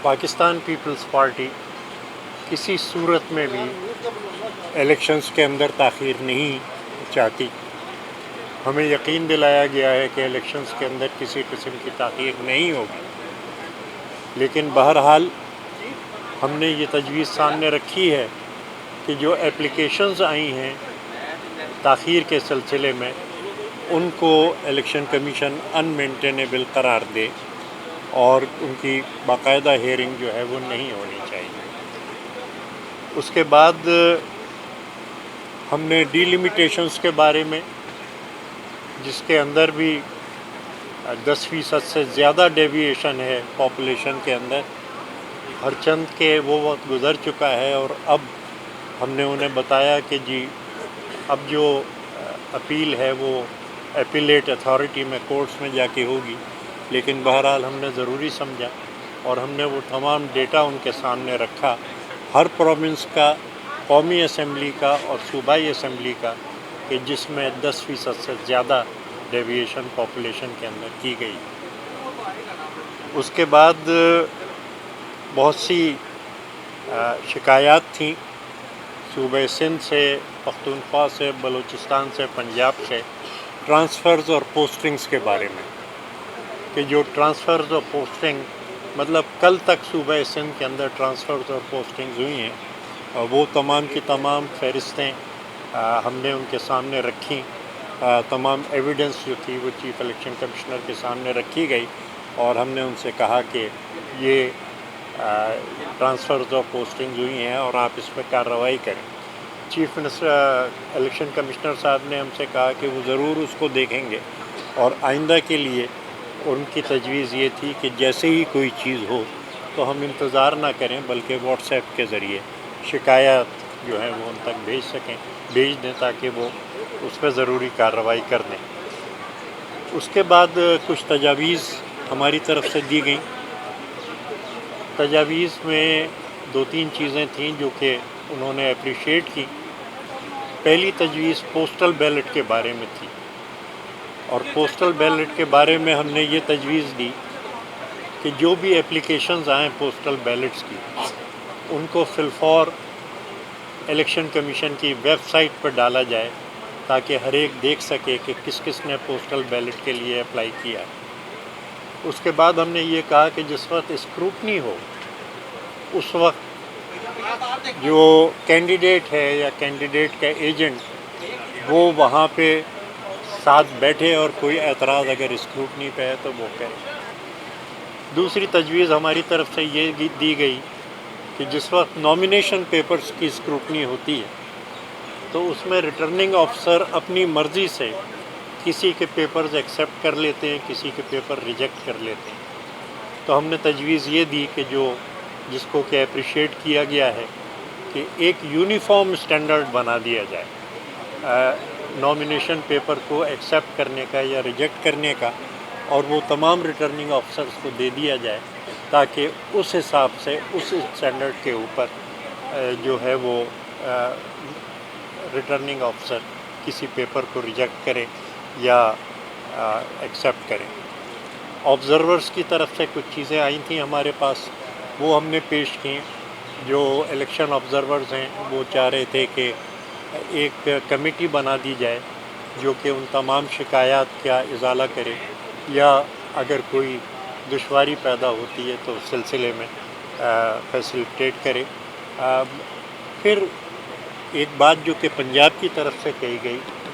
Pakistan Peoples party کسی صورت میں بھی الیکشنز کے اندر تاخیر نہیں چاہتی. ہمیں یقین دلایا گیا ہے کہ الیکشنز کے اندر کسی قسم کی تاخیر نہیں ہوگی، لیکن بہرحال ہم نے یہ تجویز سامنے رکھی ہے کہ جو اپلیکیشنز آئی ہیں تاخیر کے سلسلے میں ان کو الیکشن کمیشن ان مینٹینیبل قرار دے اور ان کی باقاعدہ ہیئرنگ جو ہے وہ نہیں ہونی چاہیے. اس کے بعد ہم نے ڈی لیمیٹیشنز کے بارے میں، جس کے اندر بھی 10% سے زیادہ ڈیویشن ہے پاپولیشن کے اندر، ہر چند کے وہ وقت گزر چکا ہے اور اب ہم نے انہیں بتایا کہ جی اب جو اپیل ہے وہ اپیلیٹ اتھارٹی میں کورٹس میں جا کے ہوگی. لیکن بہرحال ہم نے ضروری سمجھا اور ہم نے وہ تمام ڈیٹا ان کے سامنے رکھا، ہر پروونس کا، قومی اسمبلی کا اور صوبائی اسمبلی کا، کہ جس میں 10% سے زیادہ ڈیویشن پاپولیشن کے اندر کی گئی. اس کے بعد بہت سی شکایات تھیں صوبہ سندھ سے، پختونخوا سے، بلوچستان سے، پنجاب سے، ٹرانسفرز اور پوسٹنگز کے بارے میں، کہ جو ٹرانسفرز اور پوسٹنگ مطلب کل تک صوبہ سندھ کے اندر ٹرانسفرز اور پوسٹنگز ہوئی ہیں، اور وہ تمام کی تمام فہرستیں ہم نے ان کے سامنے رکھیں. تمام ایویڈنس جو تھی وہ چیف الیکشن کمشنر کے سامنے رکھی گئی اور ہم نے ان سے کہا کہ یہ ٹرانسفرز اور پوسٹنگز ہوئی ہیں اور آپ اس پہ کارروائی کریں. چیف الیکشن کمشنر صاحب نے ہم سے کہا کہ وہ ضرور اس کو دیکھیں گے اور آئندہ کے لیے ان کی تجویز یہ تھی کہ جیسے ہی کوئی چیز ہو تو ہم انتظار نہ کریں بلکہ واٹس ایپ کے ذریعے شکایات جو ہیں وہ ان تک بھیج دیں تاکہ وہ اس پہ ضروری کارروائی کر دیں. اس کے بعد کچھ تجاویز ہماری طرف سے دی گئیں. تجاویز میں 2-3 چیزیں تھیں جو کہ انہوں نے اپریشیٹ کی. پہلی تجویز پوسٹل بیلٹ کے بارے میں تھی، اور پوسٹل بیلٹ کے بارے میں ہم نے یہ تجویز دی کہ جو بھی اپلیکیشنز آئیں پوسٹل بیلٹس کی ان کو فی الفور الیکشن کمیشن کی ویب سائٹ پر ڈالا جائے تاکہ ہر ایک دیکھ سکے کہ کس کس نے پوسٹل بیلٹ کے لیے اپلائی کیا. اس کے بعد ہم نے یہ کہا کہ جس وقت اسکروٹنی ہو اس وقت جو کینڈیڈیٹ ہے یا کینڈیڈیٹ کا ایجنٹ وہ وہاں پہ ساتھ بیٹھے اور کوئی اعتراض اگر اسکروٹنی پہ ہے تو وہ کرے. دوسری تجویز ہماری طرف سے یہ دی گئی کہ جس وقت نامینیشن پیپرز کی اسکروٹنی ہوتی ہے تو اس میں ریٹرننگ آفیسر اپنی مرضی سے کسی کے پیپرز ایکسیپٹ کر لیتے ہیں، کسی کے پیپر ریجیکٹ کر لیتے ہیں. تو ہم نے تجویز یہ دی کہ جس کو کہ اپریشیٹ کیا گیا ہے کہ ایک یونیفارم اسٹینڈرڈ بنا دیا جائے نامینیشن پیپر کو ایکسیپٹ کرنے کا یا ریجیکٹ کرنے کا، اور وہ تمام ریٹرننگ آفیسرز کو دے دیا جائے تاکہ اس حساب سے اس اسٹینڈرڈ کے اوپر جو ہے وہ ریٹرننگ آفیسر کسی پیپر کو ریجیکٹ کرے یا ایکسیپٹ کرے. آبزرورز کی طرف سے کچھ چیزیں آئی تھیں ہمارے پاس، وہ ہم نے پیش کیں. جو الیکشن آبزرورز ہیں وہ چاہ رہے تھے کہ ایک کمیٹی بنا دی جائے جو کہ ان تمام شکایات کا ازالہ کرے یا اگر کوئی دشواری پیدا ہوتی ہے تو اس سلسلے میں فیسیلیٹیٹ کرے. پھر ایک بات جو کہ پنجاب کی طرف سے کہی گئی